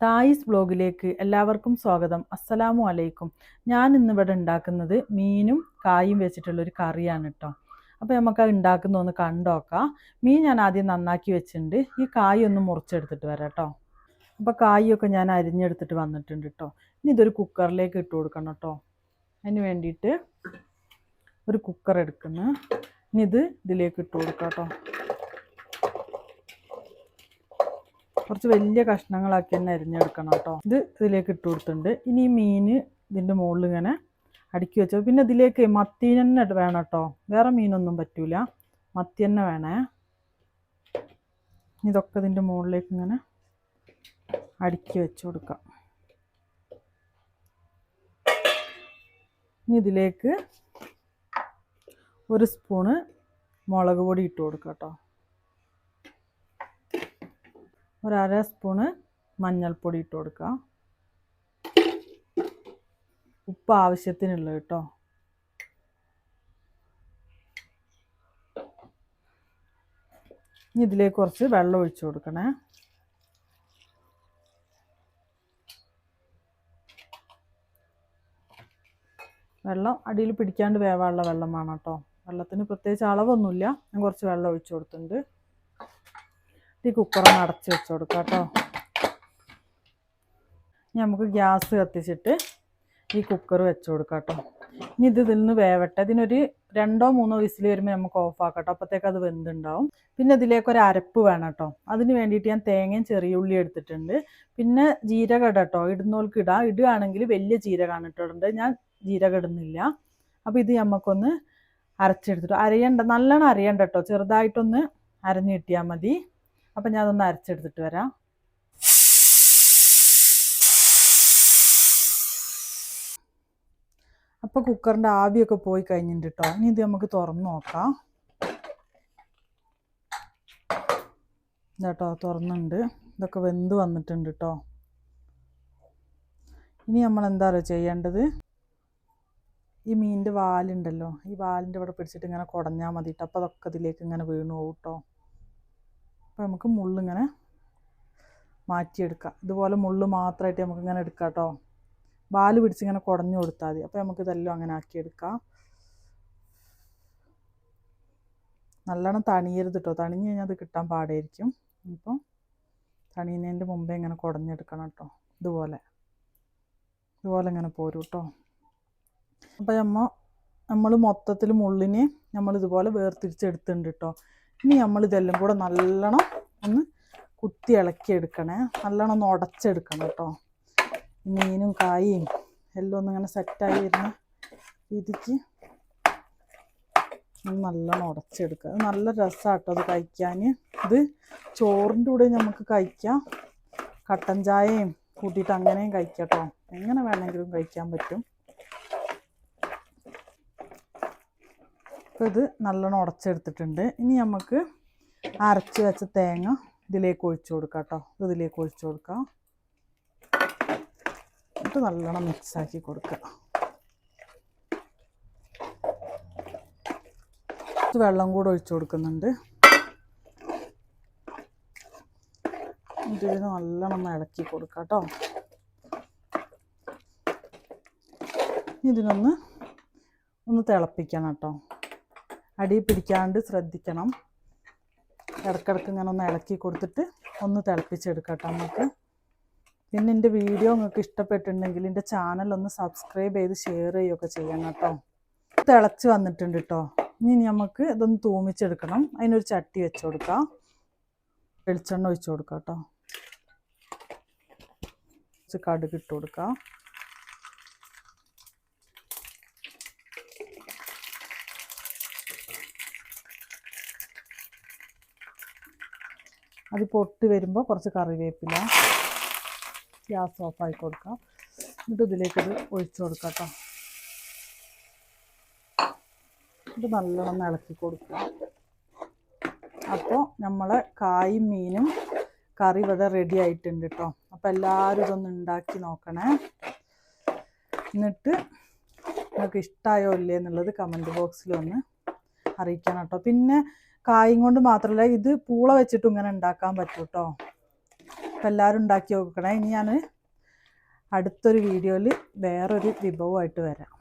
തായിസ് വ്ലോഗിലേക്ക് എല്ലാവർക്കും സ്വാഗതം. അസ്സലാമു അലൈക്കും. ഞാൻ ഇന്നിവിടെ ഉണ്ടാക്കുന്നത് മീനും കായും വെച്ചിട്ടുള്ളൊരു കറിയാണ് കേട്ടോ. അപ്പോൾ നമുക്കത് ഉണ്ടാക്കുന്ന ഒന്ന് കണ്ടോക്കാം. മീൻ ഞാൻ ആദ്യം നന്നാക്കി വെച്ചിട്ടുണ്ട്. ഈ കായ് ഒന്ന് മുറിച്ചെടുത്തിട്ട് വരാം കേട്ടോ. അപ്പോൾ കായൊക്കെ ഞാൻ അരിഞ്ഞെടുത്തിട്ട് വന്നിട്ടുണ്ട് കേട്ടോ. ഇനി ഇതൊരു കുക്കറിലേക്ക് ഇട്ട് കൊടുക്കണം കേട്ടോ. അതിന് വേണ്ടിയിട്ട് ഒരു കുക്കർ എടുക്കുന്നു. ഇനി ഇതിലേക്ക് ഇട്ട് കൊടുക്കാം കേട്ടോ. കുറച്ച് വലിയ കഷ്ണങ്ങളാക്കി തന്നെ അരിഞ്ഞെടുക്കണം കേട്ടോ. ഇതിലേക്ക് ഇട്ട് കൊടുത്തിട്ടുണ്ട്. ഇനി ഈ മീൻ ഇതിൻ്റെ മുകളിൽ ഇങ്ങനെ അടുക്കി വെച്ചോ. പിന്നെ ഇതിലേക്ക് മത്തി തന്നെ വേണം കേട്ടോ, വേറെ മീനൊന്നും പറ്റൂല, മത്തി തന്നെ വേണേ. ഇതൊക്കെ ഇതിൻ്റെ മുകളിലേക്ക് ഇങ്ങനെ അടുക്കി വെച്ച് കൊടുക്കാം. ഇനി ഇതിലേക്ക് ഒരു സ്പൂണ് മുളക് പൊടി ഇട്ട് കൊടുക്കാം കേട്ടോ. ഒരു അര സ്പൂണ് മഞ്ഞൾപ്പൊടി ഇട്ട് കൊടുക്കുക. ഉപ്പ് ആവശ്യത്തിനുള്ള കേട്ടോ. ഇനി ഇതിലേക്ക് കുറച്ച് വെള്ളം ഒഴിച്ചു കൊടുക്കണേ. വെള്ളം അടിയിൽ പിടിക്കാണ്ട് വേവാനുള്ള വെള്ളം വേണം കേട്ടോ. വെള്ളത്തിന് പ്രത്യേകിച്ച് അളവൊന്നുമില്ല. ഞാൻ കുറച്ച് വെള്ളം ഒഴിച്ചു കൊടുത്തിട്ടുണ്ട്. ഈ കുക്കറൊന്ന് അടച്ച് വെച്ച് കൊടുക്കാം കേട്ടോ. ഇനി നമുക്ക് ഗ്യാസ് കത്തിച്ചിട്ട് ഈ കുക്കർ വെച്ച് കൊടുക്കാം കേട്ടോ. ഇനി ഇതിൽ നിന്ന് വേവട്ടെ. ഇതിനൊരു 2-3 വിസിൽ വരുമ്പോൾ നമുക്ക് ഓഫാക്കാം കേട്ടോ. അപ്പോഴത്തേക്ക് അത് വെന്തുണ്ടാവും. പിന്നെ ഇതിലേക്ക് ഒരു അരപ്പ് വേണം കേട്ടോ. അതിന് വേണ്ടിയിട്ട് ഞാൻ തേങ്ങയും ചെറിയ ഉള്ളി എടുത്തിട്ടുണ്ട്. പിന്നെ ജീരകം ഇടാം കേട്ടോ. ഇടുന്നവർക്ക് ഇടാം. ഇടുകയാണെങ്കിൽ വലിയ ജീരകമാണ് ഇട്ടിട്ടുണ്ട്. ഞാൻ ജീരകം ഇടുന്നില്ല. അപ്പോൾ ഇത് നമുക്കൊന്ന് അരച്ചെടുത്തിട്ട് നല്ലോണം അരയണ്ട കേട്ടോ. ചെറുതായിട്ടൊന്ന് അരഞ്ഞ് കിട്ടിയാൽ മതി. അപ്പം ഞാൻ അതൊന്ന് അരച്ചെടുത്തിട്ട് വരാം. അപ്പോൾ കുക്കറിൻ്റെ ആവിയൊക്കെ പോയി കഴിഞ്ഞിട്ടുണ്ട് കേട്ടോ. ഇനി ഇത് നമുക്ക് തുറന്ന് നോക്കാം. ഇതാട്ടോ തുറന്നുണ്ട്. ഇതൊക്കെ വെന്ത് വന്നിട്ടുണ്ട് കേട്ടോ. ഇനി നമ്മൾ എന്താ പറയുക ചെയ്യേണ്ടത്, ഈ മീനിൻ്റെ വാലുണ്ടല്ലോ, ഈ വാലിൻ്റെ ഇവിടെ പിടിച്ചിട്ട് ഇങ്ങനെ കുടഞ്ഞാൽ മതി കേട്ടോ. അപ്പോൾ അതൊക്കെ ഇതിലേക്ക് ഇങ്ങനെ വീണു പോകും കേട്ടോ. അപ്പോൾ നമുക്ക് മുള്ളിങ്ങനെ മാറ്റിയെടുക്കാം. ഇതുപോലെ മുള്ള് മാത്രമായിട്ട് നമുക്കിങ്ങനെ എടുക്കാം കേട്ടോ. വാല് പിടിച്ചിങ്ങനെ കുടഞ്ഞു കൊടുത്താൽ മതി. അപ്പോൾ നമുക്കിതെല്ലാം അങ്ങനെ ആക്കിയെടുക്കാം. നല്ലോണം തണിയരുത് കേട്ടോ. തണിഞ്ഞ് കഴിഞ്ഞാൽ അത് കിട്ടാൻ പാടായിരിക്കും. അപ്പം തണിയുന്നതിൻ്റെ മുമ്പേ ഇങ്ങനെ കുടഞ്ഞെടുക്കണം കേട്ടോ. ഇതുപോലെ ഇങ്ങനെ പോരും കേട്ടോ. അപ്പോൾ നമ്മൾ മൊത്തത്തിൽ മുള്ളിനെ നമ്മളിതുപോലെ വേർതിരിച്ചെടുത്തിട്ടുണ്ട് കേട്ടോ. ഇനി നമ്മളിതെല്ലാം കൂടെ നല്ലോണം ഒന്ന് കുത്തി ഇളക്കിയെടുക്കണേ. നല്ലോണം ഒന്ന് ഉടച്ചെടുക്കണം കേട്ടോ. മീനും കായും എല്ലാം ഒന്നിങ്ങനെ സെറ്റായി വരുന്ന രീതിക്ക് നല്ലോണം ഉടച്ചെടുക്കുക. അത് നല്ല രസമാണ് കേട്ടോ അത് കഴിക്കാൻ. ഇത് ചോറിൻ്റെ കൂടെ നമുക്ക് കഴിക്കാം. കട്ടൻ ചായയും കൂട്ടിയിട്ട് അങ്ങനെയും കഴിക്കാം കേട്ടോ. എങ്ങനെ വേണമെങ്കിലും കഴിക്കാൻ പറ്റും. അപ്പോൾ ഇത് നല്ലോണം ഉടച്ചെടുത്തിട്ടുണ്ട്. ഇനി നമുക്ക് അരച്ച് വെച്ച തേങ്ങ ഇതിലേക്ക് ഒഴിച്ചു കൊടുക്കാം കേട്ടോ. ഇതിലേക്ക് ഒഴിച്ചു കൊടുക്കാം. എന്നിട്ട് നല്ലോണം മിക്സാക്കി കൊടുക്കുക. വെള്ളം കൂടെ ഒഴിച്ചു കൊടുക്കുന്നുണ്ട്. ഇതിന് നല്ലോണം ഇളക്കി കൊടുക്കാം കേട്ടോ. ഇതിനൊന്ന് തിളപ്പിക്കണം കേട്ടോ. അടി പിടിക്കാണ്ട് ശ്രദ്ധിക്കണം. ഇടയ്ക്കിടയ്ക്ക് ഇങ്ങനെ ഒന്ന് ഇളക്കി കൊടുത്തിട്ട് ഒന്ന് തിളപ്പിച്ചെടുക്കാം കേട്ടോ നമുക്ക്. പിന്നെ എൻ്റെ വീഡിയോ നിങ്ങൾക്ക് ഇഷ്ടപ്പെട്ടിട്ടുണ്ടെങ്കിൽ എൻ്റെ ചാനലൊന്ന് സബ്സ്ക്രൈബ് ചെയ്ത് ഷെയർ ചെയ്യുകയൊക്കെ ചെയ്യണം കേട്ടോ. തിളച്ച് വന്നിട്ടുണ്ട് കേട്ടോ. ഇനി നമുക്ക് ഇതൊന്ന് തൂമിച്ചെടുക്കണം. അതിനൊരു ചട്ടി വെച്ച് കൊടുക്കാം. വെളിച്ചെണ്ണ ഒഴിച്ച് കൊടുക്കാം കേട്ടോ. കുറച്ച് കടുക് ഇട്ട് കൊടുക്കാം. അത് പൊട്ടി വരുമ്പോൾ കുറച്ച് കറിവേപ്പില. ഗ്യാസ് ഓഫാക്കി കൊടുക്കാം. എന്നിട്ട് ഇതിലേക്കത് ഒഴിച്ചു കൊടുക്കാം കേട്ടോ. ഇത് നല്ലോണം ഇളക്കി കൊടുക്കുക. അപ്പോൾ നമ്മളെ കായും മീനും കറി ഇവിടെ റെഡി ആയിട്ടുണ്ട് കേട്ടോ. അപ്പോൾ എല്ലാവരും ഇതൊന്ന് ഉണ്ടാക്കി നോക്കണേ. എന്നിട്ട് നിങ്ങൾക്ക് ഇഷ്ടമായോ ഇല്ലേ എന്നുള്ളത് കമൻറ്റ് ബോക്സിൽ ഒന്ന് അറിയിക്കണം കേട്ടോ. പിന്നെ കായും കൊണ്ട് മാത്രമല്ല, ഇത് പൂള വെച്ചിട്ടും ഇങ്ങനെ ഉണ്ടാക്കാൻ പറ്റും കേട്ടോ. അപ്പോൾ എല്ലാവരും ഉണ്ടാക്കി നോക്കണേ. ഇനി ഞാൻ അടുത്തൊരു വീഡിയോയിൽ വേറൊരു വിഭവമായിട്ട് വരാം.